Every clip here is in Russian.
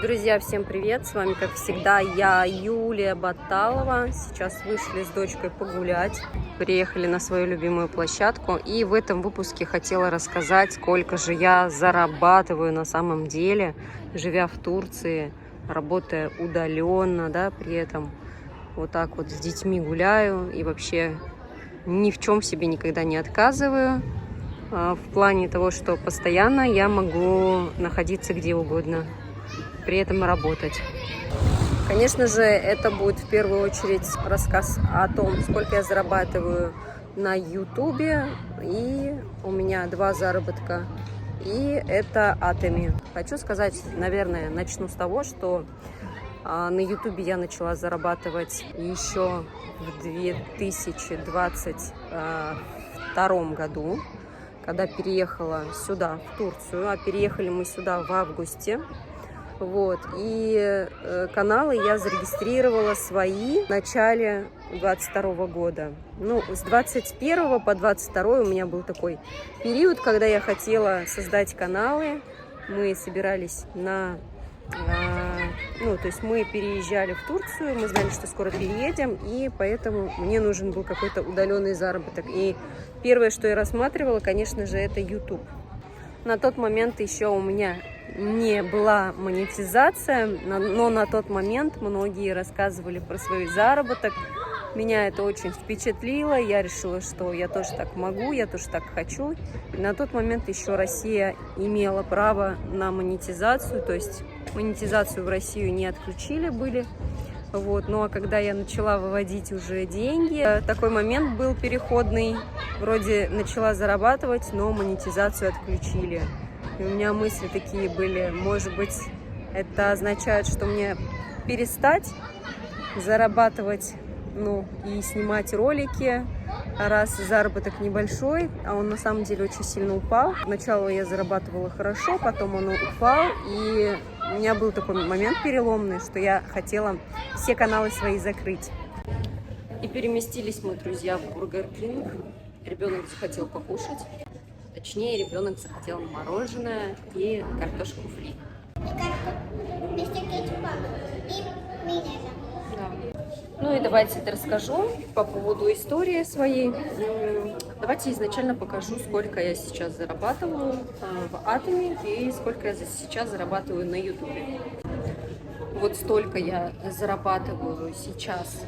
Друзья, всем привет! С вами, как всегда, я, Юлия Баталова. Сейчас вышли с дочкой погулять. Приехали на свою любимую площадку. И в этом выпуске хотела рассказать, сколько же я зарабатываю на самом деле, живя в Турции, работая удаленно, да, при этом вот так вот с детьми гуляю. И вообще ни в чем себе никогда не отказываю. В плане того, что постоянно я могу находиться где угодно, при этом работать. Конечно же, это будет в первую очередь рассказ о том, сколько я зарабатываю на Ютубе. И у меня два заработка. И это Атоми. Хочу сказать, наверное, начну с того, что на Ютубе я начала зарабатывать еще в 2022 году, когда переехала сюда, в Турцию. А переехали мы сюда в августе. Вот, и каналы я зарегистрировала свои в начале 22 года. Ну, с 21 по 22 у меня был такой период, когда я хотела создать каналы. Мы собирались то есть мы переезжали в Турцию, мы знали, что скоро переедем, и поэтому мне нужен был какой-то удаленный заработок. И первое, что я рассматривала, конечно же, это YouTube. На тот момент еще у меня не была монетизация, но на тот момент многие рассказывали про свой заработок. Меня это очень впечатлило, я решила, что я тоже так могу, я тоже так хочу. И на тот момент еще Россия имела право на монетизацию, то есть монетизацию в Россию не отключили были. Вот. Ну а когда я начала выводить уже деньги, такой момент был переходный, вроде начала зарабатывать, но монетизацию отключили. И у меня мысли такие были, может быть, это означает, что мне перестать зарабатывать, и снимать ролики, раз заработок небольшой, а он на самом деле очень сильно упал. Сначала я зарабатывала хорошо, потом он упал, и у меня был такой момент переломный, что я хотела все каналы свои закрыть. И переместились мы, друзья, в Бургер Кинг. Ребенок захотел покушать. Точнее, ребенок захотел мороженое и картошку фри. Ну и давайте расскажу по поводу истории своей. Давайте изначально покажу, сколько я сейчас зарабатываю в Атоме и сколько я сейчас зарабатываю на Ютубе. Вот столько я зарабатываю сейчас.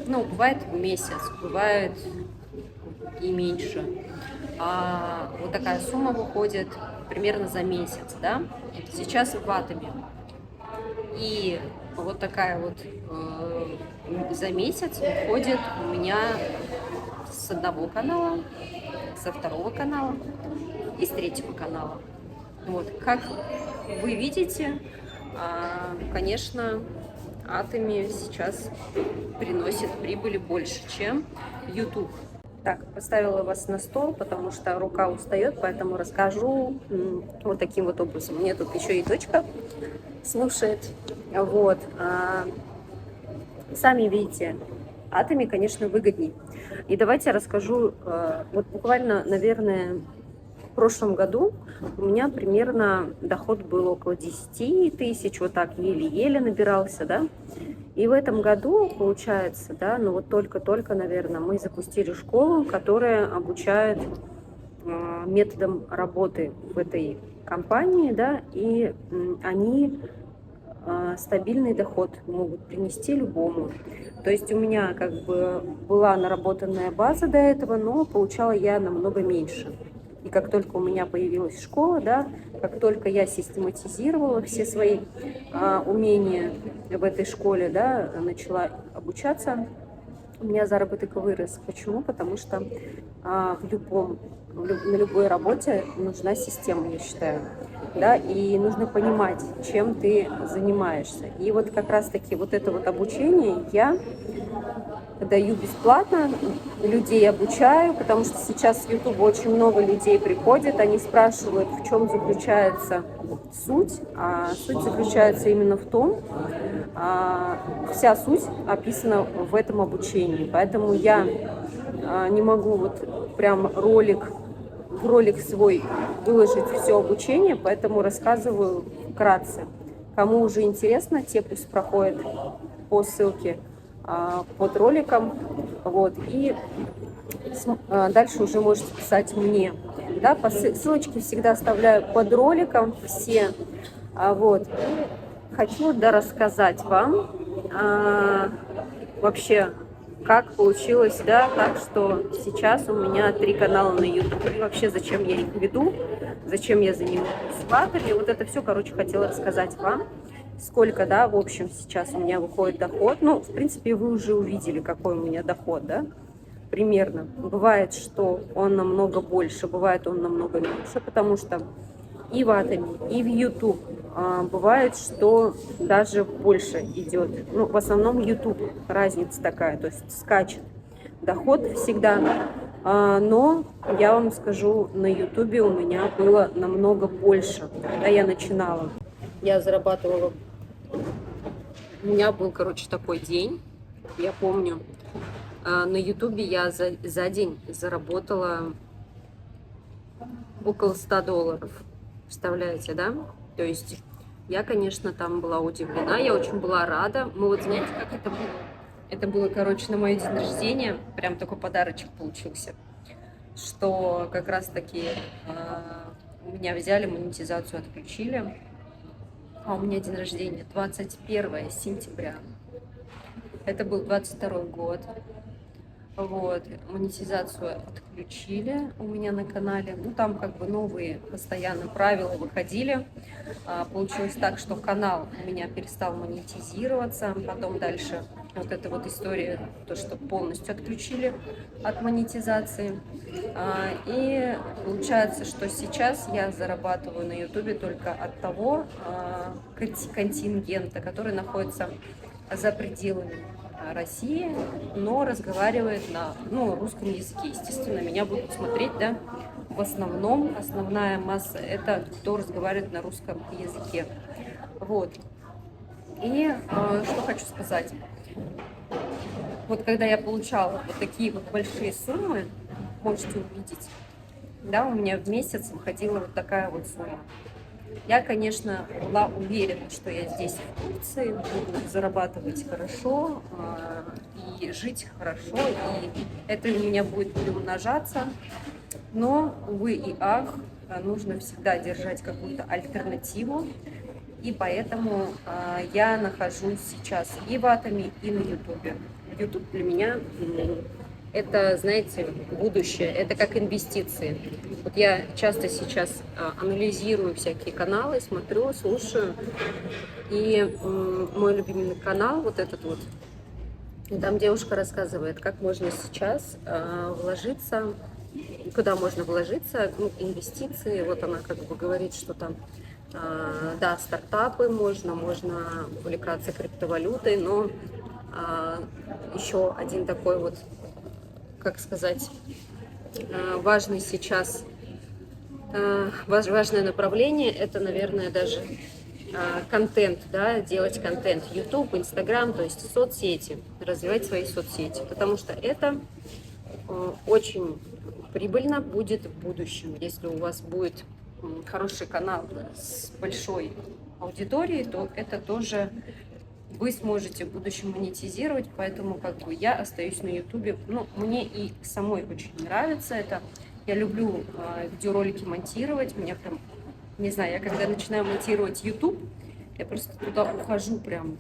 Бывает в месяц, бывает и меньше. А вот такая сумма выходит примерно за месяц, да? Сейчас в Атоме. И вот такая вот за месяц выходит у меня с одного канала, со второго канала и с третьего канала. Вот, как вы видите, конечно, Атоми сейчас приносит прибыли больше, чем YouTube. Так, поставила вас на стол, потому что рука устает, поэтому расскажу вот таким вот образом. Мне тут еще и дочка слушает. Вот. Сами видите, Атоми, конечно, выгодней. И давайте я расскажу, вот буквально, наверное, в прошлом году у меня примерно доход был около 10 тысяч, вот так еле-еле набирался, да. И в этом году, получается, да, только-только, наверное, мы запустили школу, которая обучает методам работы в этой компании, да, и они стабильный доход могут принести любому. То есть у меня как бы была наработанная база до этого, но получала я намного меньше. И как только у меня появилась школа, да, как только я систематизировала все свои умения в этой школе, да, начала обучаться, у меня заработок вырос. Почему? Потому что на любой работе нужна система, я считаю. Да, и нужно понимать, чем ты занимаешься. И вот как раз-таки вот это вот обучение я даю бесплатно, людей обучаю, потому что сейчас с YouTube очень много людей приходит, они спрашивают, в чем заключается суть, а суть заключается именно в том, вся суть описана в этом обучении, поэтому я не могу вот прям в ролик свой выложить все обучение, поэтому рассказываю вкратце, Кому уже интересно, те пусть проходят по ссылке под роликом. Вот, и дальше уже можете писать мне. Да, ссылочки всегда оставляю под роликом все. Вот. И хочу рассказать вам вообще, как получилось, да, так что сейчас у меня 3 канала на YouTube. И вообще, зачем я их веду, зачем я занимаюсь ватами. Вот это все, короче, хотела рассказать вам. Сколько, да, в общем, сейчас у меня выходит доход. Ну, в принципе, вы уже увидели, какой у меня доход, да, примерно. Бывает, что он намного больше, бывает он намного меньше, потому что и в Atomy, и в YouTube бывает, что даже больше идет. Ну, в основном YouTube разница такая, то есть скачет доход всегда. Но я вам скажу, на YouTube у меня было намного больше, когда я начинала. Я зарабатывала. У меня был, короче, такой день, я помню, на YouTube я за день заработала около $100. Представляете, да? То есть я, конечно, там была удивлена, я очень была рада. Мы вот знаете, как это было? Это было, короче, на мой день рождения, прям такой подарочек получился, что как раз-таки у меня взяли монетизацию, отключили. А у меня день рождения 21 сентября. Это был 22 год. Вот, монетизацию отключили у меня на канале. Ну, там как бы новые постоянно правила выходили. Получилось так, что канал у меня перестал монетизироваться. Потом дальше вот эта вот история, то, что полностью отключили от монетизации. И получается, что сейчас я зарабатываю на Ютубе только от того контингента, который находится за пределами России, но разговаривает на русском языке. Естественно, меня будут смотреть, да, в основном, основная масса это кто разговаривает на русском языке. Вот. И что хочу сказать. Вот когда я получала вот такие вот большие суммы, можете увидеть, да, у меня в месяц выходила вот такая вот сумма. Я, конечно, была уверена, что я здесь в Турции буду зарабатывать хорошо и жить хорошо, и это у меня будет приумножаться. Но, увы и ах, нужно всегда держать какую-то альтернативу, и поэтому я нахожусь сейчас и в Atomy, и на Ютубе. Ютуб для меня это, знаете, будущее, это как инвестиции. Вот я часто сейчас анализирую всякие каналы, смотрю, слушаю. И мой любимый канал, вот этот вот, там девушка рассказывает, как можно сейчас вложиться, куда можно вложиться, инвестиции. Вот она как бы говорит, что там, да, стартапы можно увлекаться криптовалютой, но еще один такой вот, как сказать, важный сейчас, важное направление, это, наверное, даже контент, да, делать контент, YouTube, Instagram, то есть соцсети, развивать свои соцсети, потому что это очень прибыльно будет в будущем. Если у вас будет хороший канал с большой аудиторией, то это тоже вы сможете в будущем монетизировать, поэтому как бы я остаюсь на Ютубе. Ну, мне и самой очень нравится это. Я люблю видеоролики монтировать. Меня прям, не знаю, я когда начинаю монтировать YouTube, я просто туда ухожу прям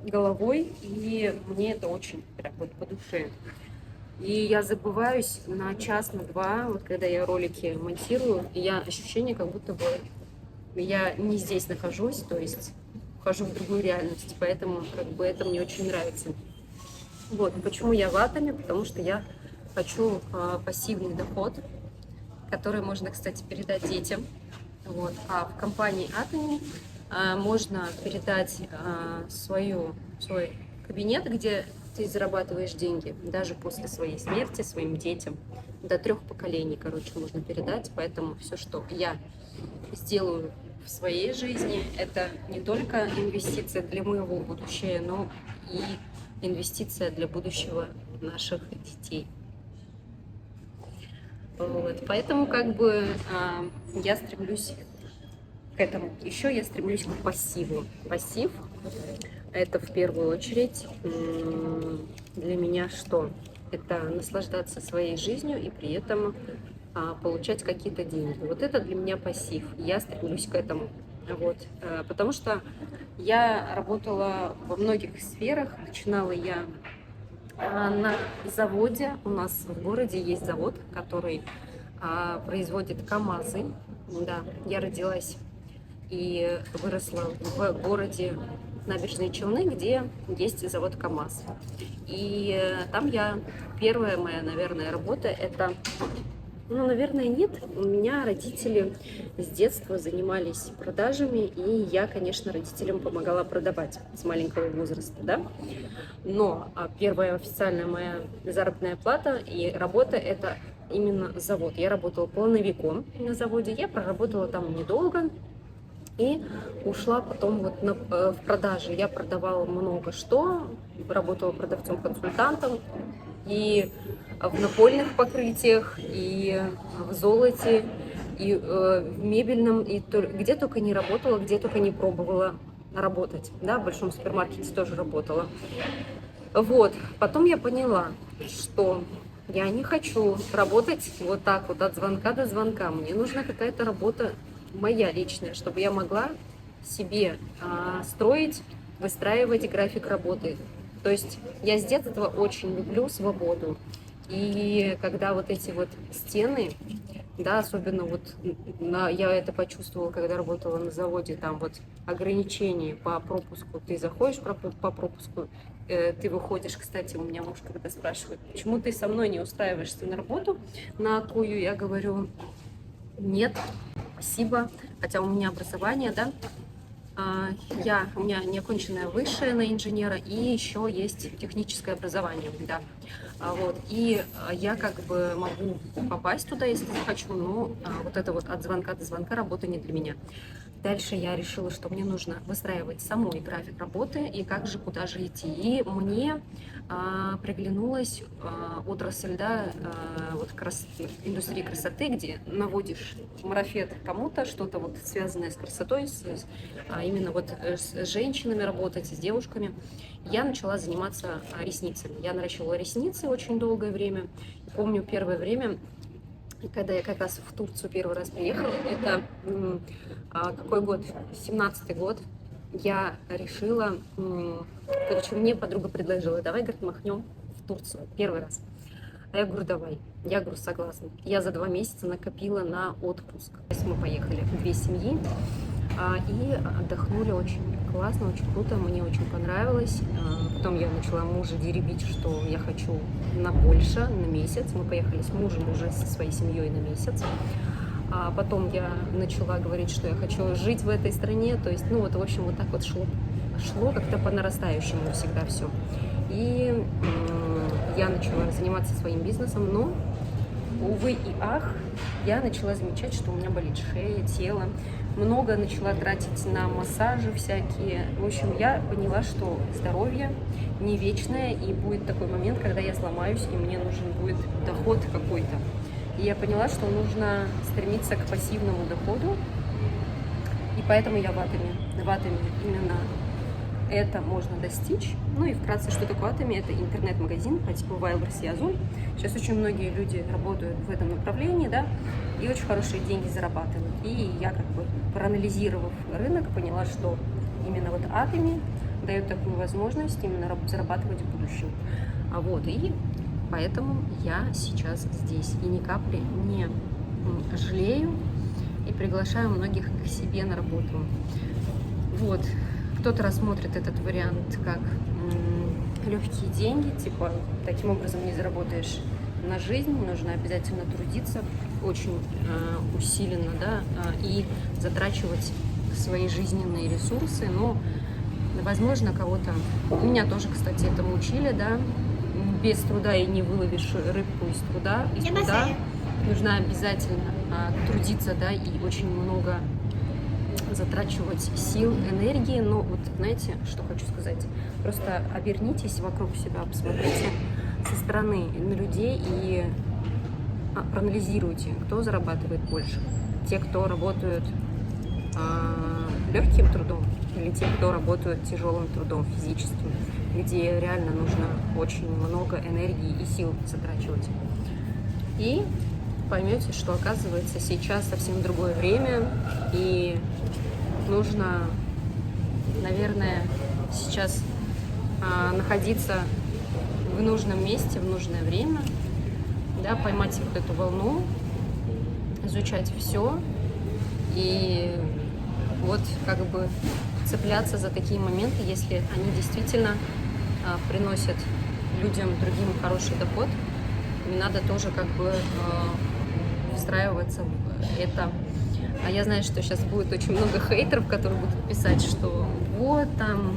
головой, и мне это очень прям вот по душе. И я забываюсь на час, на два, вот когда я ролики монтирую, и я ощущение, как будто бы я не здесь нахожусь, то есть ухожу в другую реальность, поэтому как бы это мне очень нравится. Вот, почему я в Atomy, потому что я хочу пассивный доход, который можно, кстати, передать детям. Вот. А в компании Atomy можно передать свой кабинет, где ты зарабатываешь деньги, даже после своей смерти, своим детям. До 3 поколений, короче, можно передать. Поэтому все, что я сделаю в своей жизни, это не только инвестиция для моего будущего, но и инвестиция для будущего наших детей. Вот. Поэтому как бы я стремлюсь к этому. Еще я стремлюсь к пассиву. Пассив — это в первую очередь для меня что? Это наслаждаться своей жизнью и при этом получать какие-то деньги. Вот это для меня пассив. Я стремлюсь к этому. Вот. Потому что я работала во многих сферах. Начинала я на заводе. У нас в городе есть завод, который производит КАМАЗы. Да, я родилась и выросла в городе Набережные Челны, где есть завод КАМАЗ. И там первая моя, наверное, работа — это... Ну, наверное, нет. У меня родители с детства занимались продажами, и я, конечно, родителям помогала продавать с маленького возраста, да. Но первая официальная моя заработная плата и работа — это именно завод. Я работала плановиком на заводе, я проработала там недолго и ушла потом вот в продажи. Я продавала много что, работала продавцом-консультантом и в напольных покрытиях, и в золоте, и в мебельном, и где только не работала, где только не пробовала работать. Да, в большом супермаркете тоже работала. Вот, потом я поняла, что я не хочу работать вот так вот от звонка до звонка. Мне нужна какая-то работа моя личная, чтобы я могла себе строить, выстраивать график работы. То есть я с детства очень люблю свободу. И когда вот эти вот стены, да, особенно вот я это почувствовала, когда работала на заводе, там вот ограничения по пропуску, ты заходишь по пропуску, ты выходишь. Кстати, у меня муж когда спрашивает, почему ты со мной не устраиваешься на работу, на какую, я говорю, нет, спасибо, хотя у меня образование, да, у меня неоконченное высшее на инженера, и еще есть техническое образование, да. Вот. И я как бы могу попасть туда, если захочу, но вот это вот от звонка до звонка работа не для меня. Дальше я решила, что мне нужно выстраивать самой график работы и как же, куда же идти. И мне приглянулась отрасль, да, вот индустрии красоты, где наводишь марафет кому-то, что-то вот связанное с красотой, именно вот с женщинами работать, с девушками. Я начала заниматься ресницами. Я наращивала ресницы очень долгое время. Помню первое время, когда я как раз в Турцию первый раз приехала, это какой год? 17-й год. Я решила, короче, мне подруга предложила, давай, говорит, махнем в Турцию первый раз. А я говорю, давай. Я говорю, согласна. Я за 2 месяца накопила на отпуск. То есть мы поехали 2 семьи и отдохнули очень классно, очень круто, мне очень понравилось. Потом я начала мужа деребить, что я хочу на Польшу на месяц. Мы поехали с мужем уже со своей семьей на месяц. А потом я начала говорить, что я хочу жить в этой стране. То есть, ну вот, в общем, вот так вот шло как-то по нарастающему всегда все. И я начала заниматься своим бизнесом, но, увы и ах, я начала замечать, что у меня болит шея, тело. Много начала тратить на массажи всякие. В общем, я поняла, что здоровье не вечное, и будет такой момент, когда я сломаюсь, и мне нужен будет доход какой-то. И я поняла, что нужно стремиться к пассивному доходу, и поэтому я в Атоме. В Атоме именно это можно достичь. Ну и вкратце, что такое Атоми? Это интернет-магазин по типу Wildberries и Озон. Сейчас очень многие люди работают в этом направлении, да, и очень хорошие деньги зарабатывают. И я, как бы, проанализировав рынок, поняла, что именно вот Атоми дает такую возможность именно зарабатывать в будущем. И поэтому я сейчас здесь и ни капли не жалею и приглашаю многих к себе на работу. Вот. Кто-то рассмотрит этот вариант как легкие деньги, типа таким образом не заработаешь на жизнь, нужно обязательно трудиться очень усиленно, да, и затрачивать свои жизненные ресурсы. Но, возможно, кого-то, меня тоже, кстати, этому учили, да, без труда и не выловишь рыбку из труда. Нужно обязательно трудиться, да, и очень много затрачивать сил, энергии. Но вот знаете, что хочу сказать? Просто обернитесь вокруг себя, посмотрите со стороны на людей и проанализируйте, кто зарабатывает больше. Те, кто работают легким трудом или те, кто работают тяжелым трудом физическим, где реально нужно очень много энергии и сил затрачивать. И поймете, что, оказывается, сейчас совсем другое время, и нужно, наверное, сейчас находиться в нужном месте, в нужное время, да, поймать вот эту волну, изучать все и вот как бы цепляться за такие моменты, если они действительно приносят людям другим хороший доход. Не надо тоже как бы встраиваться в это. А я знаю, что сейчас будет очень много хейтеров, которые будут писать, что вот там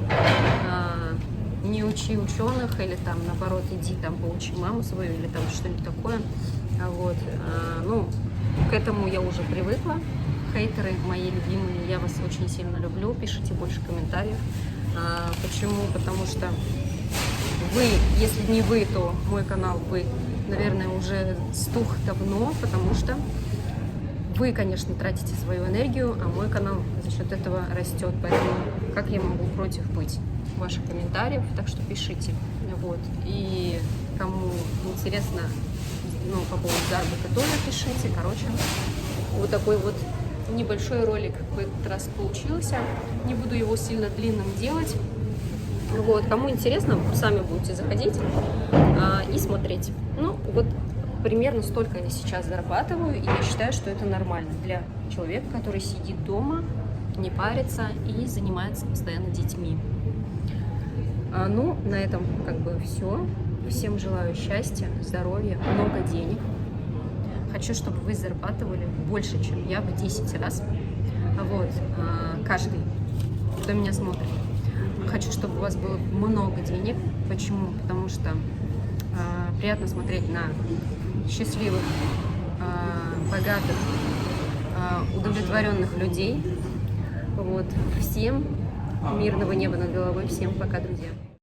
не учи ученых, или там наоборот иди там поучи маму свою, или там что-нибудь такое. Вот. Ну, к этому я уже привыкла. Хейтеры мои любимые, я вас очень сильно люблю, пишите больше комментариев. Почему? Потому что вы, если не вы, то мой канал бы, наверное, уже стух давно, потому что вы, конечно, тратите свою энергию, а мой канал за счет этого растет. Поэтому как я могу против быть ваших комментариев? Так что пишите. Вот. И кому интересно, ну, по поводу заработка, тоже пишите. Короче, вот такой вот небольшой ролик в этот раз получился. Не буду его сильно длинным делать. Вот. Кому интересно, сами будете заходить и смотреть. Ну, вот примерно столько я сейчас зарабатываю, и я считаю, что это нормально для человека, который сидит дома, не парится и занимается постоянно детьми. Ну, на этом как бы все. Всем желаю счастья, здоровья, много денег. Хочу, чтобы вы зарабатывали больше, чем я, в 10 раз. Вот, каждый, кто меня смотрит. Хочу, чтобы у вас было много денег. Почему? Потому что приятно смотреть на счастливых, богатых, удовлетворенных людей. Вот. Всем мирного неба над головой. Всем пока, друзья.